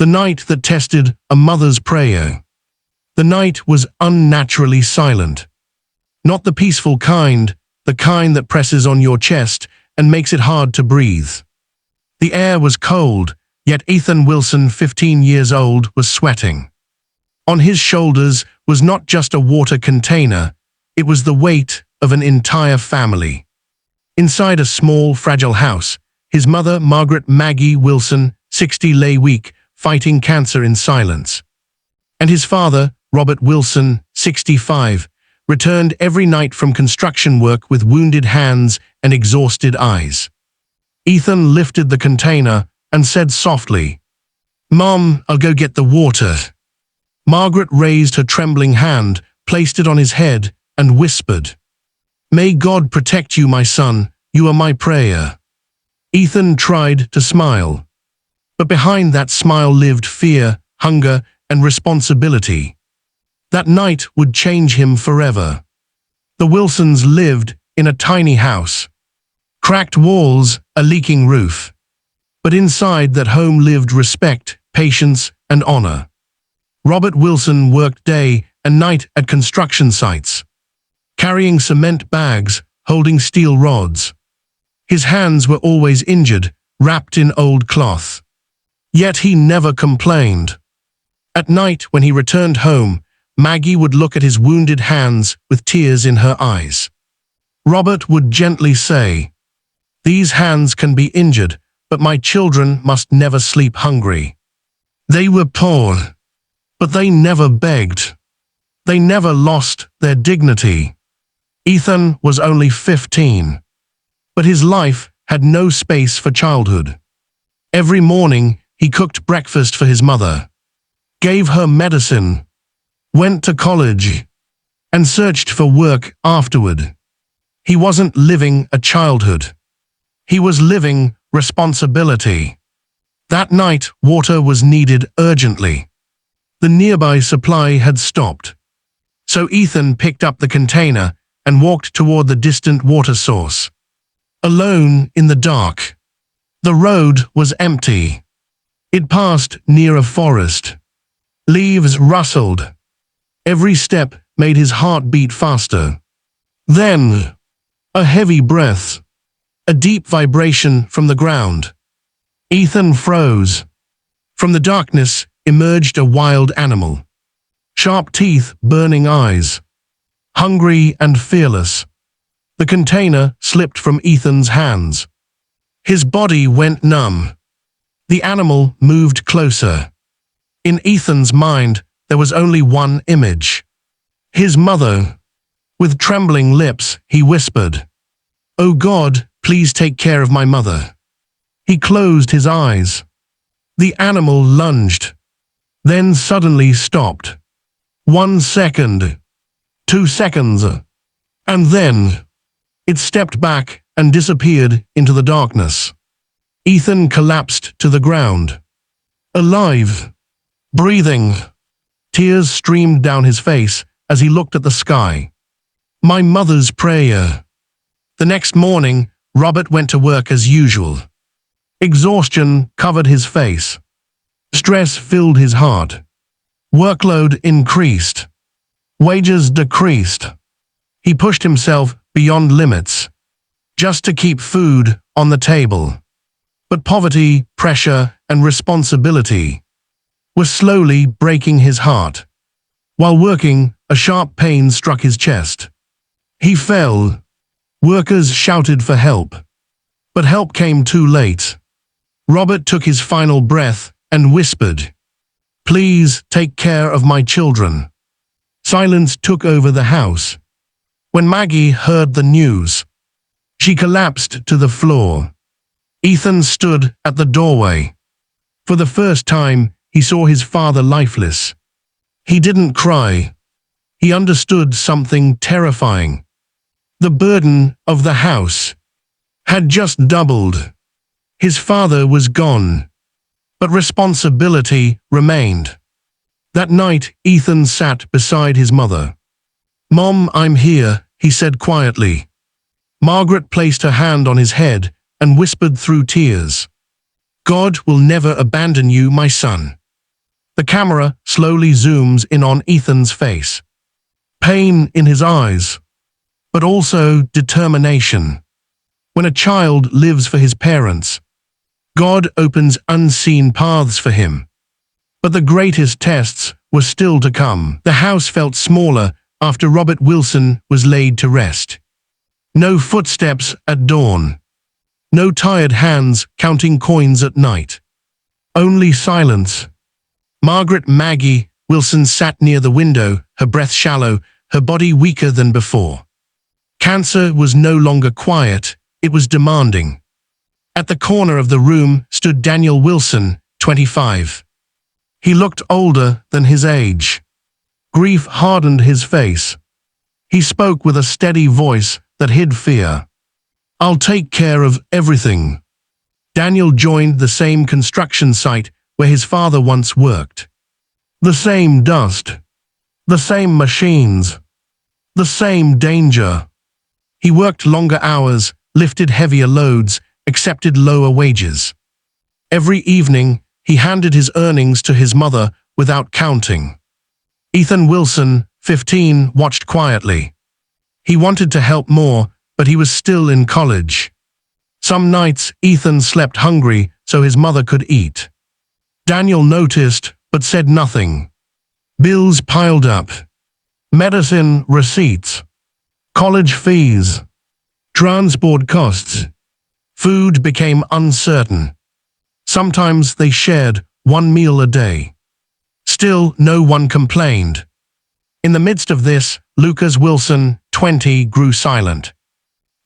The night that tested a mother's prayer. The night was unnaturally silent. Not the peaceful kind, the kind that presses on your chest and makes it hard to breathe. The air was cold, yet Ethan Wilson, 15 years old, was sweating. On his shoulders was not just a water container, it was the weight of an entire family. Inside a small, fragile house, his mother, Margaret Maggie Wilson, 60, lay weak, fighting cancer in silence. And his father, Robert Wilson, 65, returned every night from construction work with wounded hands and exhausted eyes. Ethan lifted the container and said softly, "Mom, I'll go get the water." Margaret raised her trembling hand, placed it on his head, and whispered, "May God protect you, my son, you are my prayer." Ethan tried to smile. But behind that smile lived fear, hunger, and responsibility. That night would change him forever. The Wilsons lived in a tiny house. Cracked walls, a leaking roof. But inside that home lived respect, patience, and honor. Robert Wilson worked day and night at construction sites, carrying cement bags, holding steel rods. His hands were always injured, wrapped in old cloth. Yet he never complained. At night, when he returned home, Maggie would look at his wounded hands with tears in her eyes. Robert would gently say, "These hands can be injured, but my children must never sleep hungry. They were poor, but they never begged. They never lost their dignity." Ethan was only 15, but his life had no space for childhood. Every morning, he cooked breakfast for his mother, gave her medicine, went to college, and searched for work afterward. He wasn't living a childhood. He was living responsibility. That night, water was needed urgently. The nearby supply had stopped. So Ethan picked up the container and walked toward the distant water source. Alone in the dark. The road was empty. It passed near a forest. Leaves rustled. Every step made his heart beat faster. Then, a heavy breath. A deep vibration from the ground. Ethan froze. From the darkness emerged a wild animal. Sharp teeth, burning eyes. Hungry and fearless. The container slipped from Ethan's hands. His body went numb. The animal moved closer. In Ethan's mind, there was only one image. His mother. With trembling lips, he whispered, "Oh God, please take care of my mother." He closed his eyes. The animal lunged, then suddenly stopped. 1 second, 2 seconds, and then it stepped back and disappeared into the darkness. Ethan collapsed to the ground. Alive, breathing. Tears streamed down his face as he looked at the sky. My mother's prayer. The next morning, Robert went to work as usual. Exhaustion covered his face. Stress filled his heart. Workload increased. Wages decreased. He pushed himself beyond limits, just to keep food on the table. But poverty, pressure, and responsibility were slowly breaking his heart. While working, a sharp pain struck his chest. He fell. Workers shouted for help. But help came too late. Robert took his final breath and whispered, "Please take care of my children." Silence took over the house. When Maggie heard the news, she collapsed to the floor. Ethan stood at the doorway. For the first time, he saw his father lifeless. He didn't cry. He understood something terrifying. The burden of the house had just doubled. His father was gone, but responsibility remained. That night, Ethan sat beside his mother. "Mom, I'm here," he said quietly. Margaret placed her hand on his head and whispered through tears, "God will never abandon you, my son." The camera slowly zooms in on Ethan's face. Pain in his eyes, but also determination. When a child lives for his parents, God opens unseen paths for him. But the greatest tests were still to come. The house felt smaller after Robert Wilson was laid to rest. No footsteps at dawn. No tired hands counting coins at night. Only silence. Margaret Maggie Wilson sat near the window, her breath shallow, her body weaker than before. Cancer was no longer quiet, it was demanding. At the corner of the room stood Daniel Wilson, 25. He looked older than his age. Grief hardened his face. He spoke with a steady voice that hid fear. "I'll take care of everything." Daniel joined the same construction site where his father once worked. The same dust. The same machines. The same danger. He worked longer hours, lifted heavier loads, accepted lower wages. Every evening, he handed his earnings to his mother without counting. Ethan Wilson, 15, watched quietly. He wanted to help more, but he was still in college. Some nights, Ethan slept hungry so his mother could eat. Daniel noticed, but said nothing. Bills piled up. Medicine receipts. College fees. Transport costs. Food became uncertain. Sometimes they shared one meal a day. Still, no one complained. In the midst of this, Lucas Wilson, 20, grew silent.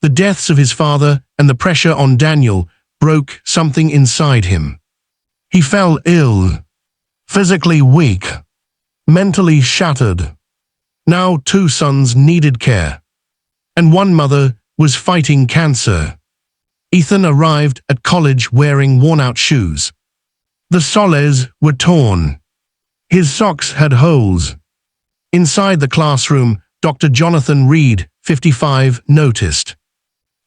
The deaths of his father and the pressure on Daniel broke something inside him. He fell ill, physically weak, mentally shattered. Now 2 sons needed care, and one mother was fighting cancer. Ethan arrived at college wearing worn-out shoes. The soles were torn. His socks had holes. Inside the classroom, Dr. Jonathan Reed, 55, noticed.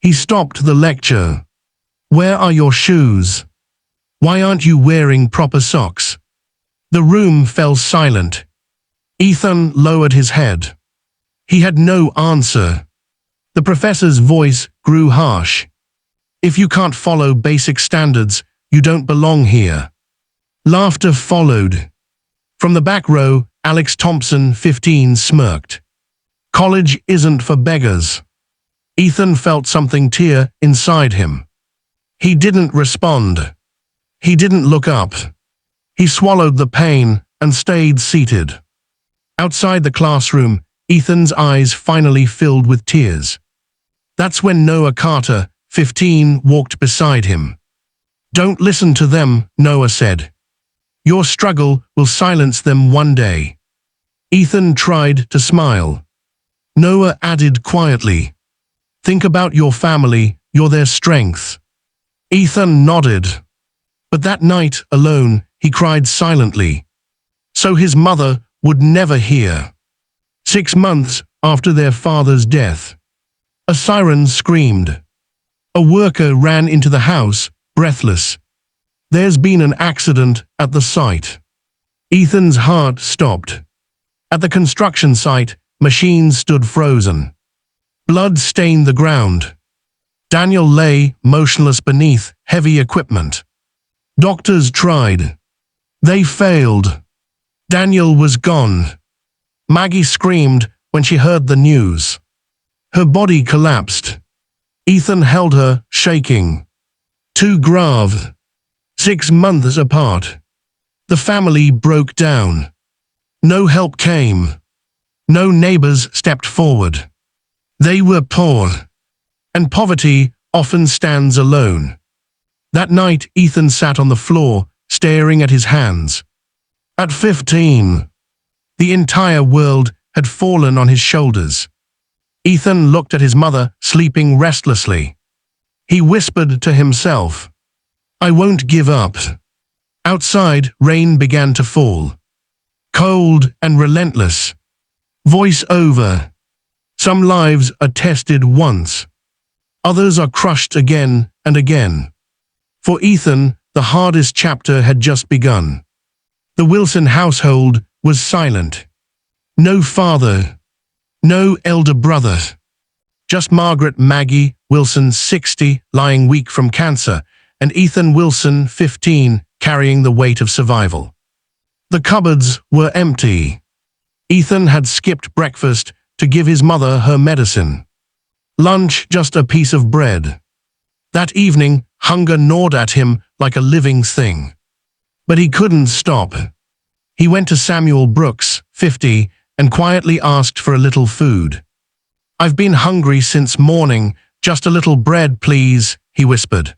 He stopped the lecture. "Where are your shoes? Why aren't you wearing proper socks?" The room fell silent. Ethan lowered his head. He had no answer. The professor's voice grew harsh. "If you can't follow basic standards, you don't belong here." Laughter followed. From the back row, Alex Thompson, 15, smirked. "College isn't for beggars." Ethan felt something tear inside him. He didn't respond. He didn't look up. He swallowed the pain and stayed seated. Outside the classroom, Ethan's eyes finally filled with tears. That's when Noah Carter, 15, walked beside him. "Don't listen to them," Noah said. "Your struggle will silence them one day." Ethan tried to smile. Noah added quietly, "Think about your family, you're their strength." Ethan nodded. But that night, alone, he cried silently. So his mother would never hear. 6 months after their father's death, a siren screamed. A worker ran into the house, breathless. "There's been an accident at the site." Ethan's heart stopped. At the construction site, machines stood frozen. Blood stained the ground. Daniel lay motionless beneath heavy equipment. Doctors tried. They failed. Daniel was gone. Maggie screamed when she heard the news. Her body collapsed. Ethan held her, shaking. Too grave. 6 months apart. The family broke down. No help came. No neighbors stepped forward. They were poor. And poverty often stands alone. That night, Ethan sat on the floor, staring at his hands. At 15, the entire world had fallen on his shoulders. Ethan looked at his mother, sleeping restlessly. He whispered to himself, "I won't give up." Outside, rain began to fall. Cold and relentless. Voice over. Some lives are tested once. Others are crushed again and again. For Ethan, the hardest chapter had just begun. The Wilson household was silent. No father, no elder brother. Just Margaret Maggie Wilson, 60, lying weak from cancer, and Ethan Wilson, 15, carrying the weight of survival. The cupboards were empty. Ethan had skipped breakfast to give his mother her medicine. Lunch, just a piece of bread. That evening, hunger gnawed at him like a living thing. But he couldn't stop. He went to Samuel Brooks, 50, and quietly asked for a little food. "I've been hungry since morning, just a little bread, please," he whispered.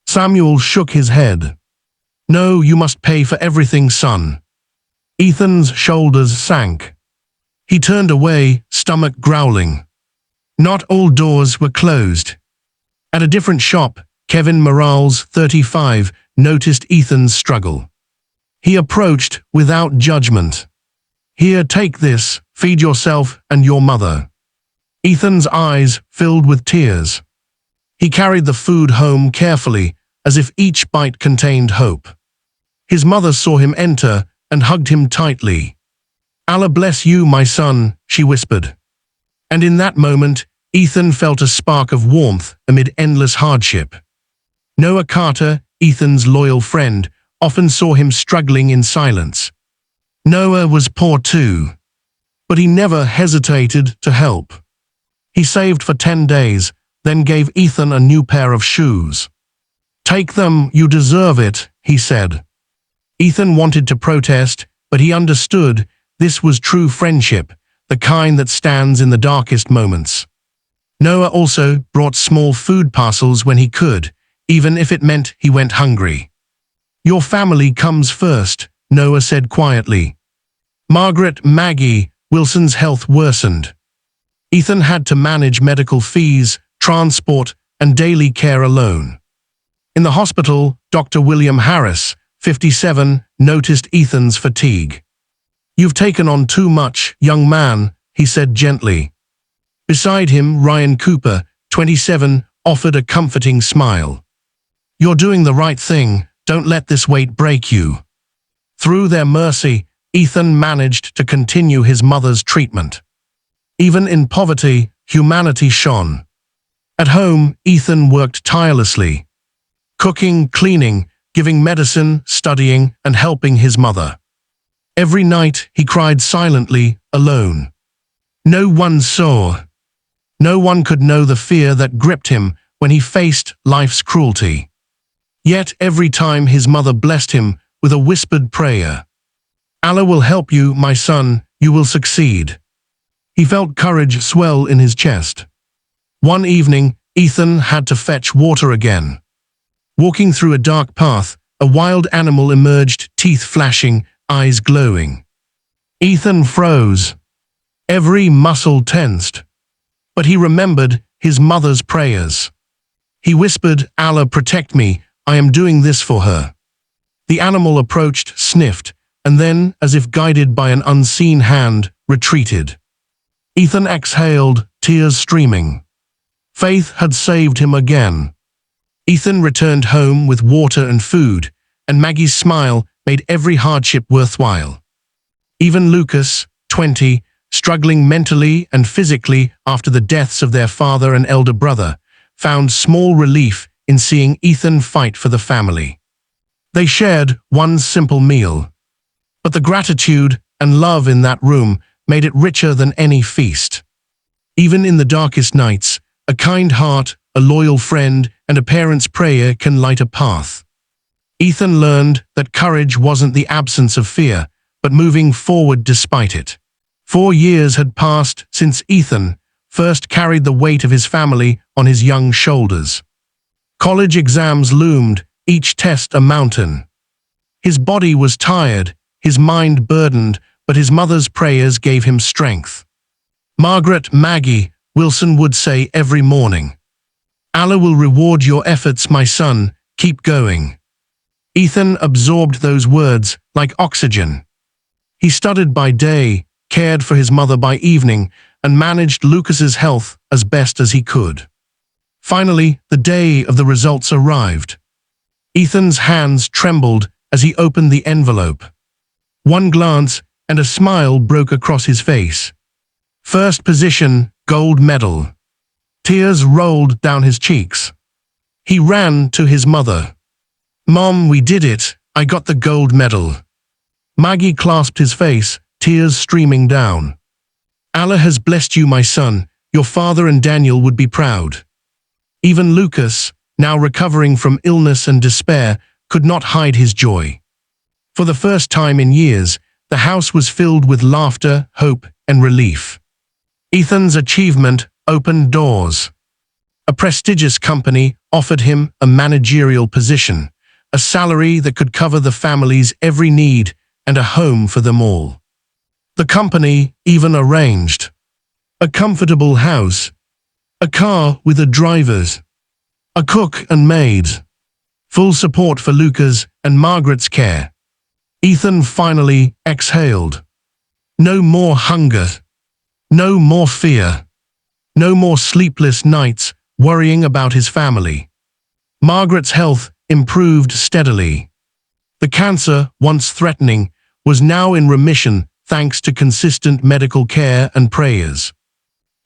Samuel shook his head. "No, you must pay for everything, son." Ethan's shoulders sank. He turned away, stomach growling. Not all doors were closed. At a different shop, Kevin Morales, 35, noticed Ethan's struggle. He approached without judgment. "Here, take this, feed yourself and your mother." Ethan's eyes filled with tears. He carried the food home carefully, as if each bite contained hope. His mother saw him enter and hugged him tightly. "Allah bless you, my son," she whispered. And in that moment, Ethan felt a spark of warmth amid endless hardship. Noah Carter, Ethan's loyal friend, often saw him struggling in silence. Noah was poor too, but he never hesitated to help. He saved for 10 days, then gave Ethan a new pair of shoes. "Take them, you deserve it," he said. Ethan wanted to protest, but he understood this was true friendship, the kind that stands in the darkest moments. Noah also brought small food parcels when he could, even if it meant he went hungry. "Your family comes first," Noah said quietly. Margaret Maggie Wilson's health worsened. Ethan had to manage medical fees, transport, and daily care alone. In the hospital, Dr. William Harris, 57, noticed Ethan's fatigue. "You've taken on too much, young man," he said gently. Beside him, Ryan Cooper, 27, offered a comforting smile. "You're doing the right thing, don't let this weight break you." Through their mercy, Ethan managed to continue his mother's treatment. Even in poverty, humanity shone. At home, Ethan worked tirelessly. Cooking, cleaning, giving medicine, studying, and helping his mother. Every night, he cried silently, alone. No one saw. No one could know the fear that gripped him when he faced life's cruelty. Yet every time his mother blessed him with a whispered prayer. "Allah will help you, my son, you will succeed." He felt courage swell in his chest. One evening, Ethan had to fetch water again. Walking through a dark path, a wild animal emerged, teeth flashing, eyes glowing. Ethan froze. Every muscle tensed. But he remembered his mother's prayers. He whispered, "Allah protect me, I am doing this for her." The animal approached, sniffed, and then, as if guided by an unseen hand, retreated. Ethan exhaled, tears streaming. Faith had saved him again. Ethan returned home with water and food, and Maggie's smile made every hardship worthwhile. Even Lucas, 20, struggling mentally and physically after the deaths of their father and elder brother, found small relief in seeing Ethan fight for the family. They shared one simple meal. But the gratitude and love in that room made it richer than any feast. Even in the darkest nights, a kind heart, a loyal friend, and a parent's prayer can light a path. Ethan learned that courage wasn't the absence of fear, but moving forward despite it. 4 years had passed since Ethan first carried the weight of his family on his young shoulders. College exams loomed, each test a mountain. His body was tired, his mind burdened, but his mother's prayers gave him strength. Margaret Maggie Wilson would say every morning, "Allah will reward your efforts, my son, keep going." Ethan absorbed those words like oxygen. He studied by day, cared for his mother by evening, and managed Lucas's health as best as he could. Finally, the day of the results arrived. Ethan's hands trembled as he opened the envelope. One glance, and a smile broke across his face. First position, gold medal. Tears rolled down his cheeks. He ran to his mother. "Mom, we did it. I got the gold medal." Maggie clasped his face, tears streaming down. "Allah has blessed you, my son. Your father and Daniel would be proud." Even Lucas, now recovering from illness and despair, could not hide his joy. For the first time in years, the house was filled with laughter, hope, and relief. Ethan's achievement opened doors. A prestigious company offered him a managerial position, a salary that could cover the family's every need, and a home for them all. The company even arranged a comfortable house, a car with a driver's, a cook and maids, full support for Luca's and Margaret's care. Ethan finally exhaled. No more hunger, no more fear, no more sleepless nights worrying about his family. Margaret's health improved steadily. The cancer, once threatening, was now in remission thanks to consistent medical care and prayers.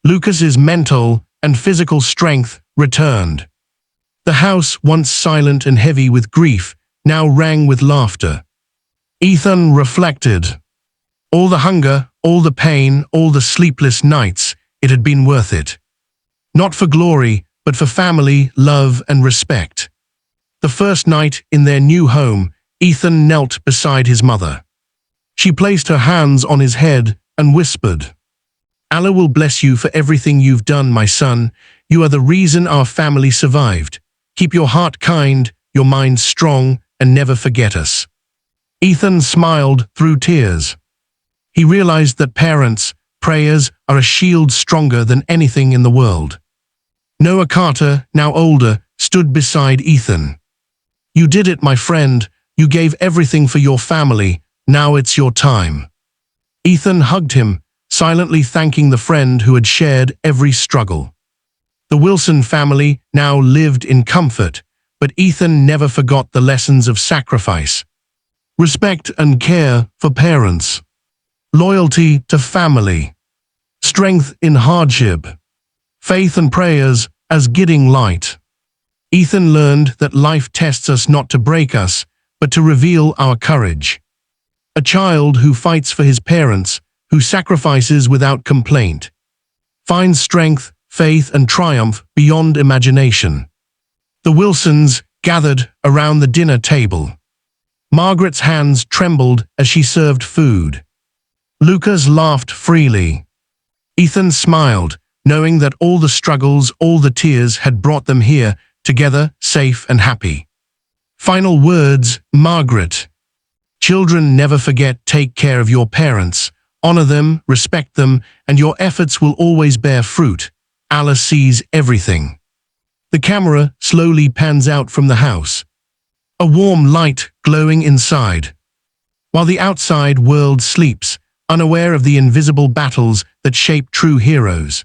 Lucas's mental and physical strength returned. The house, once silent and heavy with grief, now rang with laughter. Ethan reflected. All the hunger, all the pain, all the sleepless nights, it had been worth it. Not for glory, but for family, love, and respect. The first night in their new home, Ethan knelt beside his mother. She placed her hands on his head and whispered, "Allah will bless you for everything you've done, my son. You are the reason our family survived. Keep your heart kind, your mind strong, and never forget us." Ethan smiled through tears. He realized that parents' prayers are a shield stronger than anything in the world. Noah Carter, now older, stood beside Ethan. "You did it, my friend. You gave everything for your family. Now it's your time." Ethan hugged him, silently thanking the friend who had shared every struggle. The Wilson family now lived in comfort, but Ethan never forgot the lessons of sacrifice, respect and care for parents, loyalty to family, strength in hardship, faith and prayers as guiding light. Ethan learned that life tests us not to break us, but to reveal our courage. A child who fights for his parents, who sacrifices without complaint, finds strength, faith, and triumph beyond imagination. The Wilsons gathered around the dinner table. Margaret's hands trembled as she served food. Lucas laughed freely. Ethan smiled, knowing that all the struggles, all the tears had brought them here, together, safe and happy. Final words, Margaret. Children, never forget, take care of your parents. Honor them, respect them, and your efforts will always bear fruit. Allah sees everything. The camera slowly pans out from the house. A warm light glowing inside. While the outside world sleeps, unaware of the invisible battles that shape true heroes.